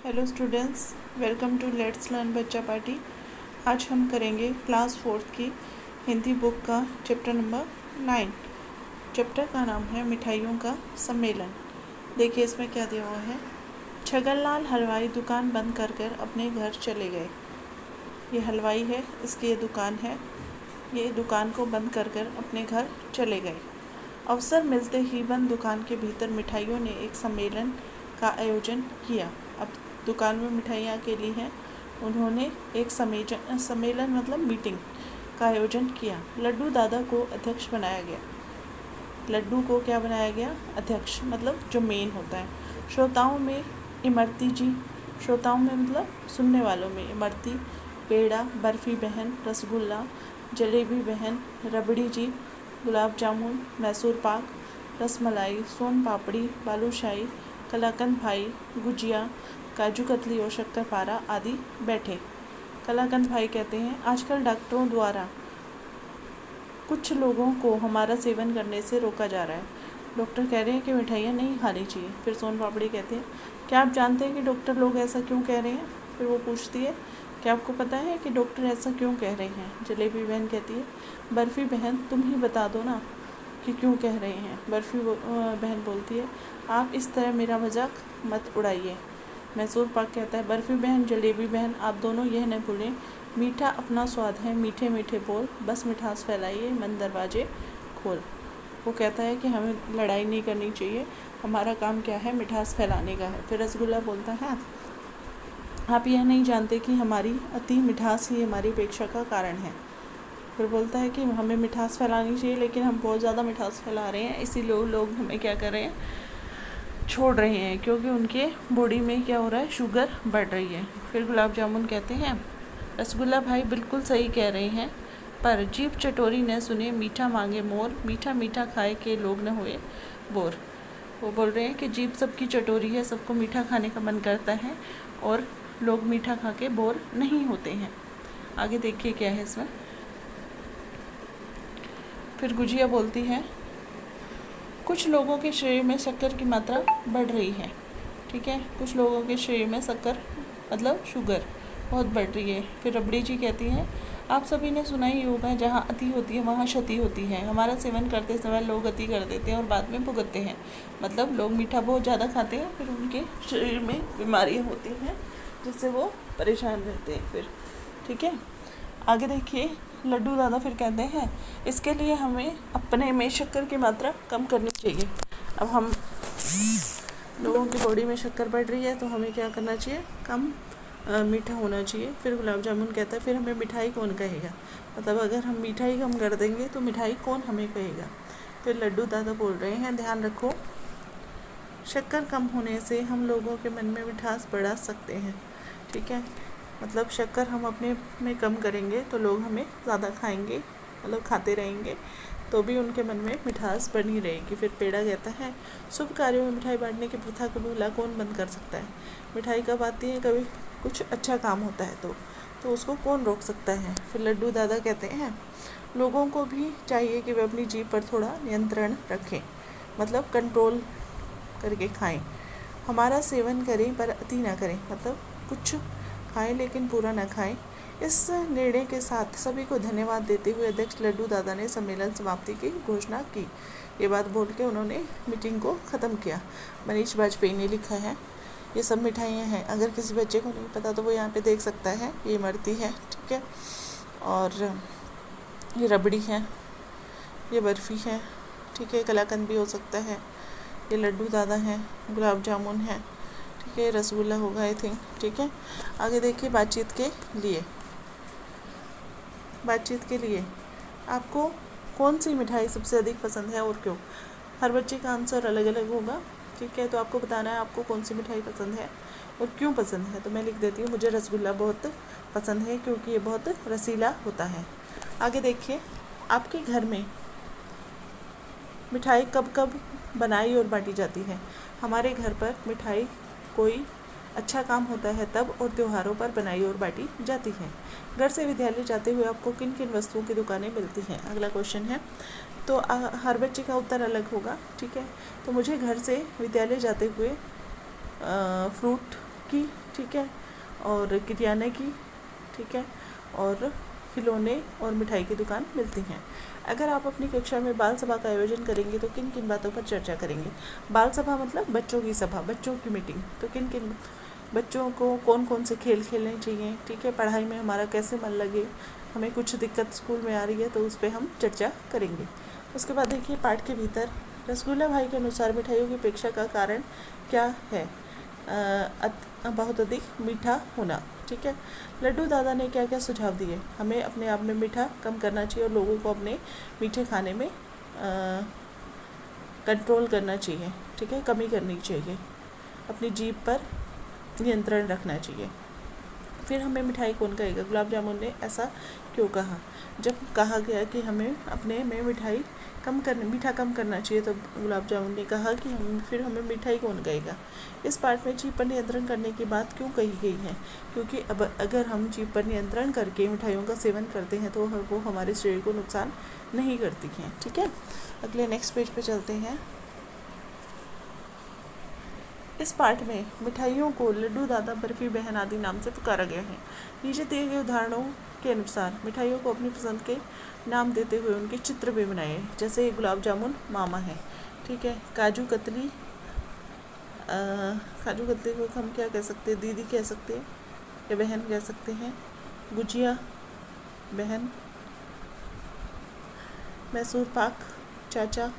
Hello students, welcome to let's learn Bachcha party. आज हम करेंगे क्लास 4th की हिंदी बुक का चैप्टर नंबर 9। चैप्टर का नाम है मिठाइयों का सम्मेलन। देखिए इसमें क्या दिया हुआ है। छगनलाल हलवाई दुकान बंद कर कर अपने घर चले गए। ये हलवाई है, इसकी ये दुकान है। ये दुकान को बंद कर कर अपने घर चले गए। अवसर मिलते ही बंद दुकान के भीतर मिठाइयों ने एक सम्मेलन का आयोजन किया। अब दुकान में मिठाइयाँ के लिए हैं, उन्होंने एक सम्मेलन मतलब मीटिंग का आयोजन किया। लड्डू दादा को अध्यक्ष बनाया गया। लड्डू को क्या बनाया गया? अध्यक्ष, मतलब जो मेन होता है। श्रोताओं में इमरती जी, श्रोताओं में मतलब सुनने वालों में इमरती, पेड़ा, बर्फ़ी बहन, रसगुल्ला, जलेबी बहन, रबड़ी जी, गुलाब जामुन, मैसूर पाक, रसमलाई, सोन पापड़ी, बालूशाही, कलाकंद भाई, गुजिया, काजू कतली और शक्करपारा आदि बैठे। कलाकंद भाई कहते हैं, आजकल डॉक्टरों द्वारा कुछ लोगों को हमारा सेवन करने से रोका जा रहा है। डॉक्टर कह रहे हैं कि मिठाइयाँ नहीं खानी चाहिए। फिर सोन पापड़ी कहते हैं, क्या आप जानते हैं कि डॉक्टर लोग ऐसा क्यों कह रहे हैं? फिर वो पूछती है, क्या आपको पता है कि डॉक्टर ऐसा क्यों कह रहे हैं? जलेबी बहन कहती है, बर्फ़ी बहन तुम ही बता दो ना कि क्यों कह रहे हैं। बर्फ़ी बहन बोलती है, आप इस तरह मेरा मजाक मत उड़ाइए। मैसूर पाक कहता है, बर्फ़ी बहन, जलेबी बहन, आप दोनों यह न भूलें, मीठा अपना स्वाद है, मीठे मीठे बोल, बस मिठास फैलाइए, मन दरवाजे खोल। वो कहता है कि हमें लड़ाई नहीं करनी चाहिए, हमारा काम क्या है? मिठास फैलाने का है। फिर रसगुल्ला बोलता है, आप यह नहीं जानते कि हमारी अति मिठास ही हमारी उपेक्षा का कारण है। फिर बोलता है कि हमें मिठास फैलानी चाहिए, लेकिन हम बहुत ज़्यादा मिठास फैला रहे हैं, इसीलिए लोग हमें क्या कर रहे हैं? छोड़ रहे हैं, क्योंकि उनके बॉडी में क्या हो रहा है? शुगर बढ़ रही है। फिर गुलाब जामुन कहते हैं, रसगुल्ला भाई बिल्कुल सही कह रहे हैं, पर जीभ चटोरी न सुने मीठा मांगे मोर, मीठा मीठा खाए के लोग न हुए बोर। वो बोल रहे हैं कि जीभ सबकी चटोरी है, सबको मीठा खाने का मन करता है और लोग मीठा खा के बोर नहीं होते हैं। आगे देखिए क्या है इसमें। फिर गुजिया बोलती है, कुछ लोगों के शरीर में शक्कर की मात्रा बढ़ रही है। ठीक है, कुछ लोगों के शरीर में शक्कर मतलब शुगर बहुत बढ़ रही है। फिर रबड़ी जी कहती हैं, आप सभी ने सुना ही होगा, जहाँ अति होती है वहाँ क्षति होती है। हमारा सेवन करते समय लोग अति कर देते हैं और बाद में भुगतते हैं। मतलब लोग मीठा बहुत ज़्यादा खाते हैं, फिर उनके शरीर में बीमारियाँ होती हैं जिससे वो परेशान रहते हैं। फिर ठीक है, आगे देखिए। लड्डू दादा फिर कहते हैं, इसके लिए हमें अपने में शक्कर की मात्रा कम करनी चाहिए। अब हम लोगों की बॉडी में शक्कर बढ़ रही है तो हमें क्या करना चाहिए? कम मीठा होना चाहिए। फिर गुलाब जामुन कहता है, फिर हमें मिठाई कौन कहेगा? मतलब अगर हम मिठाई कम कर देंगे तो मिठाई कौन हमें कहेगा? फिर लड्डू दादा बोल रहे हैं, ध्यान रखो, शक्कर कम होने से हम लोगों के मन में मिठास बढ़ा सकते हैं। ठीक है, मतलब शक्कर हम अपने में कम करेंगे तो लोग हमें ज़्यादा खाएंगे, मतलब खाते रहेंगे, तो भी उनके मन में मिठास बनी रहेगी। फिर पेड़ा कहता है, शुभ कार्यों में मिठाई बांटने की प्रथा को भला कौन बंद कर सकता है? मिठाई कब आती है? कभी कुछ अच्छा काम होता है तो उसको कौन रोक सकता है? फिर लड्डू दादा कहते हैं, लोगों को भी चाहिए कि वे अपनी जीभ पर थोड़ा नियंत्रण रखें, मतलब कंट्रोल करके खाएं। हमारा सेवन करें पर अति ना करें, मतलब कुछ खाएं लेकिन पूरा ना खाएं। इस निर्णय के साथ सभी को धन्यवाद देते हुए अध्यक्ष लड्डू दादा ने सम्मेलन समाप्ति की घोषणा की। ये बात बोल के उन्होंने मीटिंग को ख़त्म किया। मनीष वाजपेयी ने लिखा है। ये सब मिठाइयाँ हैं, अगर किसी बच्चे को नहीं पता तो वो यहाँ पे देख सकता है। ये इमरती है, ठीक है, और ये रबड़ी है, ये बर्फ़ी है, ठीक है, कलाकंद भी हो सकता है, ये लड्डू दादा हैं, गुलाब जामुन है, ठीक है, रसगुल्ला होगा आई थिंक। ठीक है, आगे देखिए। बातचीत के लिए आपको कौन सी मिठाई सबसे अधिक पसंद है और क्यों? हर बच्चे का आंसर अलग अलग होगा। ठीक है, तो आपको बताना है आपको कौन सी मिठाई पसंद है और क्यों पसंद है। तो मैं लिख देती हूँ, मुझे रसगुल्ला बहुत पसंद है क्योंकि ये बहुत रसीला होता है। आगे देखिए, आपके घर में मिठाई कब कब बनाई और बांटी जाती है? हमारे घर पर मिठाई कोई अच्छा काम होता है तब और त्योहारों पर बनाई और बांटी जाती है। घर से विद्यालय जाते हुए आपको किन किन वस्तुओं की दुकानें मिलती हैं? अगला क्वेश्चन है, तो हर बच्चे का उत्तर अलग होगा। ठीक है, तो मुझे घर से विद्यालय जाते हुए फ्रूट की ठीक है, और किरियाने की, ठीक है, और खिलौने और मिठाई की दुकान मिलती हैं। अगर आप अपनी कक्षा में बाल सभा का आयोजन करेंगे तो किन किन बातों पर चर्चा करेंगे? बाल सभा मतलब बच्चों की सभा, बच्चों की मीटिंग। तो किन किन बच्चों को कौन कौन से खेल खेलने चाहिए, ठीक है, पढ़ाई में हमारा कैसे मन लगे, हमें कुछ दिक्कत स्कूल में आ रही है तो उस पर हम चर्चा करेंगे। उसके बाद देखिए पाठ के भीतर रसगुल्ला भाई के अनुसार मिठाइयों की अपेक्षा का कारण क्या है? बहुत अधिक मीठा होना, ठीक है। लड्डू दादा ने क्या क्या सुझाव दिए? हमें अपने आप में मीठा कम करना चाहिए और लोगों को अपने मीठे खाने में कंट्रोल करना चाहिए, ठीक है, कमी करनी चाहिए, अपनी जीभ पर नियंत्रण रखना चाहिए। फिर हमें मिठाई कौन कहेगा? गुलाब जामुन ने ऐसा क्यों कहा? जब कहा गया कि हमें अपने में मीठा कम करना चाहिए तो गुलाब जामुन ने कहा कि हमें मिठाई कौन कहेगा? इस पाठ में जीभ पर नियंत्रण करने की बात क्यों कही गई है? क्योंकि अब अगर हम जीभ पर नियंत्रण करके मिठाइयों का सेवन करते हैं तो वो हमारे शरीर को नुकसान नहीं करती हैं, ठीक है। अगले नेक्स्ट पेज पे चलते हैं। इस पाठ में मिठाइयों को लड्डू दादा, बर्फी, बहन आदि नाम से पुकारा गया है। नीचे दिए गए उदाहरणों के अनुसार मिठाइयों को अपनी पसंद के नाम देते हुए उनके चित्र भी बनाए। जैसे गुलाब जामुन मामा है, ठीक है, काजू कतली को हम क्या कह सकते हैं? दीदी कह सकते हैं या बहन कह सकते हैं। गुजिया बहन, मैसूर पाक चाचा,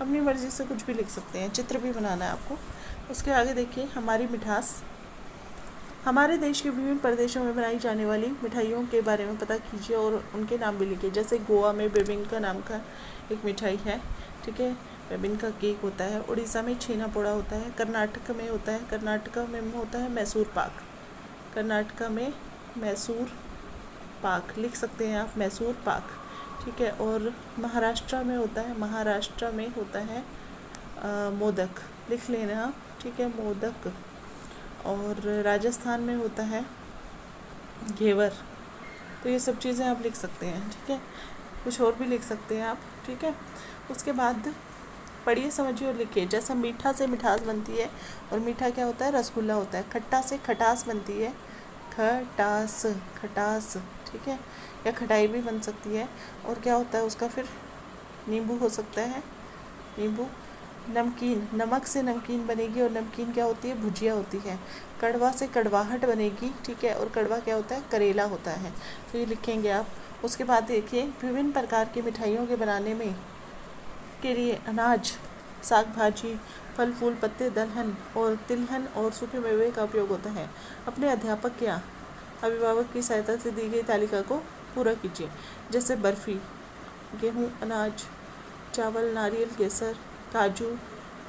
अपनी मर्ज़ी से कुछ भी लिख सकते हैं, चित्र भी बनाना है आपको। उसके आगे देखिए हमारी मिठास। हमारे देश के विभिन्न प्रदेशों में बनाई जाने वाली मिठाइयों के बारे में पता कीजिए और उनके नाम भी लिखिए। जैसे गोवा में बेबिंका नाम का एक मिठाई है, ठीक है, बेबिंका केक होता है। उड़ीसा में छेना पोड़ा होता है। कर्नाटक में होता है मैसूर पाक। कर्नाटका में मैसूर पाक लिख सकते हैं आप, मैसूर पाक, ठीक है। और महाराष्ट्र में होता है मोदक, लिख लेना आप, ठीक है, मोदक। और राजस्थान में होता है घेवर। तो ये सब चीज़ें आप लिख सकते हैं, ठीक है। कुछ और भी लिख सकते हैं आप, ठीक है। उसके बाद पढ़िए, समझिए और लिखिए। जैसे मीठा से मिठास बनती है और मीठा क्या होता है? रसगुल्ला होता है। खट्टा से खटास बनती है, खटास, ठीक है, या खटाई भी बन सकती है। और क्या होता है उसका? फिर नींबू हो सकता है, नींबू। नमकीन, नमक से नमकीन बनेगी और नमकीन क्या होती है? भुजिया होती है। कड़वा से कड़वाहट बनेगी, ठीक है, और कड़वा क्या होता है? करेला होता है। तो ये लिखेंगे आप। उसके बाद देखिए विभिन्न प्रकार की मिठाइयों के बनाने में के लिए अनाज, साग भाजी, फल फूल, पत्ते, दलहन और तिलहन और सूखे मेवे का उपयोग होता है। अपने अध्यापक या अभिभावक की सहायता से दी गई तालिका को पूरा कीजिए। जैसे बर्फ़ी, गेहूँ, अनाज, चावल, नारियल, केसर, काजू,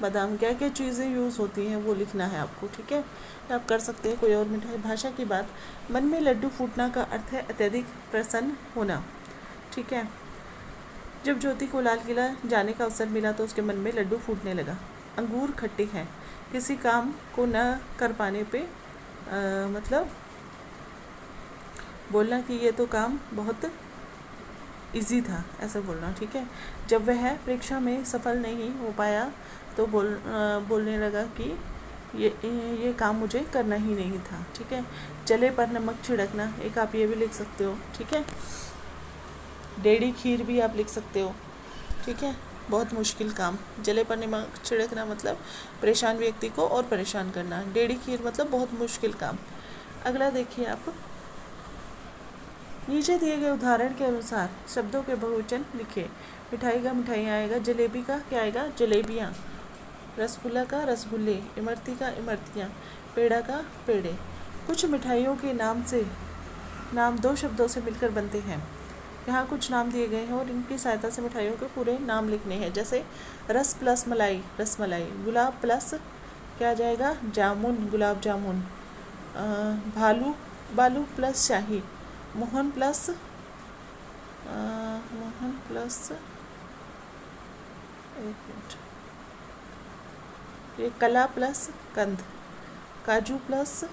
बादाम, क्या क्या चीज़ें यूज़ होती हैं वो लिखना है आपको, ठीक है। आप कर सकते हैं कोई और मिठाई। भाषा की बात, मन में लड्डू फूटना का अर्थ है अत्यधिक प्रसन्न होना, ठीक है। जब ज्योति को लाल किला जाने का अवसर मिला तो उसके मन में लड्डू फूटने लगा। अंगूर खट्टे हैं, किसी काम को न कर पाने पे मतलब बोलना कि ये तो काम बहुत इजी था, ऐसा बोलना, ठीक है। जब वह परीक्षा में सफल नहीं हो पाया तो बोलने लगा कि ये काम मुझे करना ही नहीं था, ठीक है। जले पर नमक छिड़कना, एक आप ये भी लिख सकते हो, ठीक है। डेढ़ी खीर भी आप लिख सकते हो, ठीक है। बहुत मुश्किल काम, जले पर नमक छिड़कना मतलब परेशान व्यक्ति को और परेशान करना। डेढ़ी खीर मतलब बहुत मुश्किल काम। अगला देखिए आप, नीचे दिए गए उदाहरण के अनुसार शब्दों के बहुवचन लिखिए। मिठाई का मिठाइयाँ आएगा, जलेबी का क्या आएगा? जलेबियाँ, रसगुल्ला का रसगुल्ले, इमरती का इमरतियाँ, पेड़ा का पेड़े। कुछ मिठाइयों के नाम दो शब्दों से मिलकर बनते हैं। यहाँ कुछ नाम दिए गए हैं और इनकी सहायता से मिठाइयों के पूरे नाम लिखने हैं। जैसे रस प्लस मलाई, रसमलाई। गुलाब प्लस क्या आ जाएगा? जामुन, गुलाब जामुन। बालू प्लस शाही, मोहन प्लस एक मिनट, ये कला प्लस कंद, काजू प्लस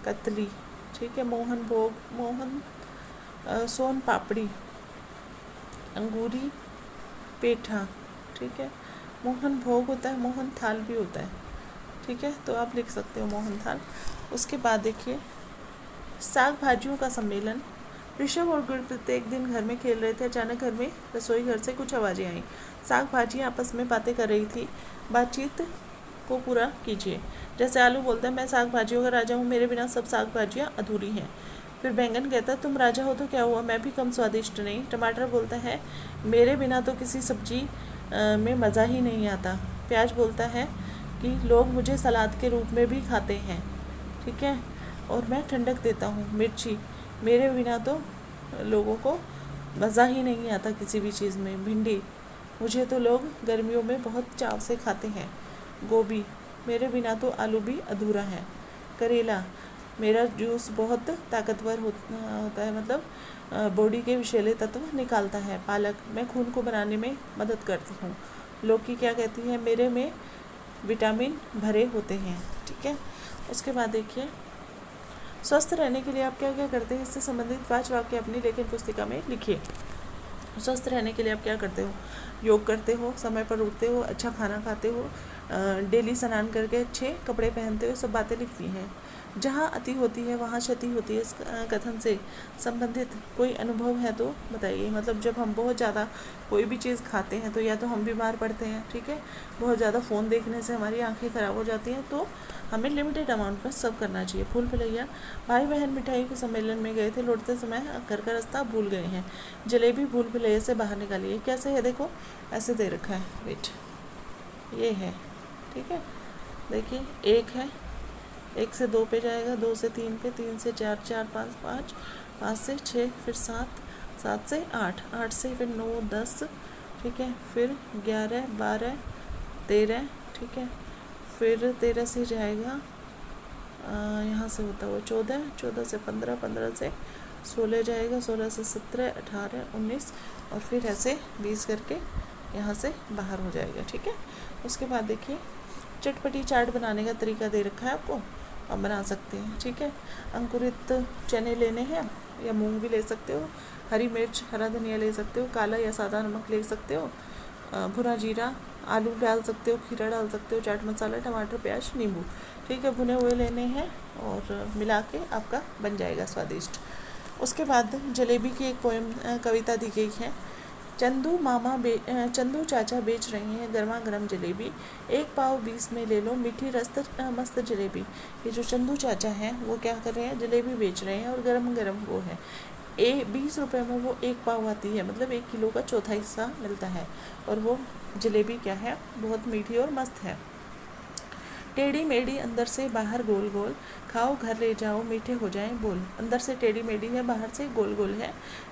कतली, ठीक है। मोहन भोग, सोन पापड़ी, अंगूरी, पेठा, ठीक है। मोहन भोग होता है, मोहन थाल भी होता है, ठीक है, तो आप लिख सकते हो मोहनथाल। उसके बाद देखिए साग भाजियों का सम्मेलन। ऋषभ और गुरप्रीत एक दिन घर में खेल रहे थे। अचानक घर में रसोई घर से कुछ आवाज़ें आईं। साग भाजियाँ आपस में बातें कर रही थी। बातचीत को पूरा कीजिए। जैसे आलू बोलता है, मैं साग भाजियों का राजा हूँ, मेरे बिना सब साग भाजियाँ अधूरी हैं। फिर बैंगन कहता है, तुम राजा हो तो क्या हुआ, मैं भी कम स्वादिष्ट नहीं। टमाटर बोलता है, मेरे बिना तो किसी सब्जी में मज़ा ही नहीं आता। प्याज बोलता है कि लोग मुझे सलाद के रूप में भी खाते हैं, ठीक है, और मैं ठंडक देता हूँ। मिर्ची, मेरे बिना तो लोगों को मज़ा ही नहीं आता किसी भी चीज़ में। भिंडी, मुझे तो लोग गर्मियों में बहुत चाव से खाते हैं। गोभी, मेरे बिना तो आलू भी अधूरा है। करेला, मेरा जूस बहुत ताकतवर होता है, मतलब बॉडी के विषैले तत्व निकालता है। पालक, मैं खून को बनाने में मदद करती हूँ। लौकी क्या कहती है, मेरे में विटामिन भरे होते हैं, ठीक है। उसके बाद देखिए स्वस्थ रहने के लिए आप क्या क्या करते हैं, इससे संबंधित 5 वाक्य अपनी लेखन पुस्तिका में लिखिए। स्वस्थ रहने के लिए आप क्या करते हो, योग करते हो, समय पर उठते हो, अच्छा खाना खाते हो, डेली स्नान करके अच्छे कपड़े पहनते हो, सब बातें लिखती हैं। जहाँ अति होती है वहाँ क्षति होती है, इस कथन से संबंधित कोई अनुभव है तो बताइए। मतलब जब हम बहुत ज़्यादा कोई भी चीज़ खाते हैं तो या तो हम बीमार पड़ते हैं, ठीक है, बहुत ज़्यादा फ़ोन देखने से हमारी आंखें ख़राब हो जाती हैं, तो हमें लिमिटेड अमाउंट में सब करना चाहिए। फूल फुलैया, भाई बहन मिठाई के सम्मेलन में गए थे, लौटते समय घर का रास्ता भूल गए हैं। जलेबी भूल भुलैया से बाहर निकालिए। कैसे है देखो, ऐसे दे रखा है, वेट, ये है, ठीक है। देखिए 1 है, 1 से 2 पे जाएगा, 2 से 3 पे, 3 से 4, 4 5 5, 5 से 6, फिर 7, 7 से 8, 8 से फिर 9 10, ठीक है, फिर 11 12 13, ठीक है, फिर 13 से जाएगा यहाँ से होता हुआ 14, 14 से 15, 15 से 16 जाएगा, 16 से 17, 18, 19 और फिर ऐसे 20 करके यहाँ से बाहर हो जाएगा, ठीक है। उसके बाद देखिए चटपटी चाट बनाने का तरीका दे रखा है आपको, आप बना सकते हैं, ठीक है। अंकुरित चने लेने हैं या मूंग भी ले सकते हो, हरी मिर्च, हरा धनिया ले सकते हो, काला या सादा नमक ले सकते हो, भुना जीरा, आलू डाल सकते हो, खीरा डाल सकते हो, चाट मसाला, टमाटर, प्याज, नींबू, ठीक है, भुने हुए लेने हैं और मिला के आपका बन जाएगा स्वादिष्ट। उसके बाद जलेबी की एक पोएम कविता दी गई है। चंदू चाचा बेच रहे हैं गर्मा गर्म जलेबी, 1 पाव 20 में ले लो, मीठी रस्त मस्त जलेबी। ये जो चंदू चाचा हैं वो क्या कर रहे हैं, जलेबी बेच रहे हैं और गरम गरम वो है। 20 रुपये में वो 1 पाव आती है, मतलब 1 किलो का चौथा हिस्सा मिलता है और वो जलेबी क्या है, बहुत मीठी और मस्त है। टेढ़ी मेढ़ी अंदर से बाहर गोल गोल, खाओ घर ले जाओ मीठे हो जाएं बोल। अंदर से टेढ़ी मेढ़ी है, बाहर से गोल गोल है,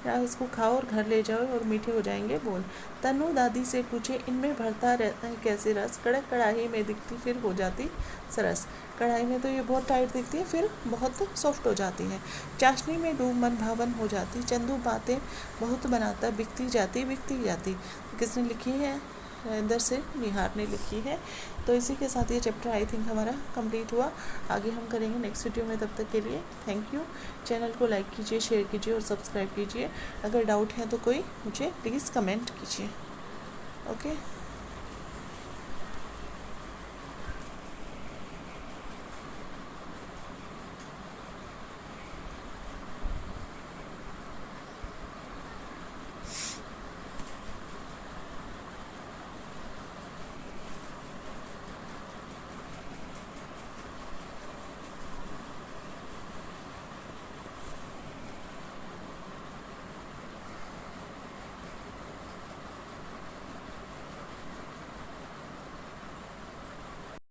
या इसको खाओ और घर ले जाओ और मीठे हो जाएंगे बोल। तन्नू दादी से पूछे, इनमें भरता रहता है कैसे रस, कड़क कढ़ाई में दिखती फिर हो जाती सरस। कढ़ाई में तो ये बहुत टाइट दिखती है, फिर बहुत सॉफ्ट हो जाती है। चाशनी में डूब मन भावन हो जाती, चंदू बातें बहुत बनाता, बिकती जाती। किसने लिखी है, अंदर से निहार ने लिखी है। तो इसी के साथ ये चैप्टर आई थिंक हमारा कंप्लीट हुआ। आगे हम करेंगे नेक्स्ट वीडियो में, तब तक के लिए थैंक यू। चैनल को लाइक कीजिए, शेयर कीजिए और सब्सक्राइब कीजिए। अगर डाउट है तो कोई मुझे प्लीज़ कमेंट कीजिए। ओके।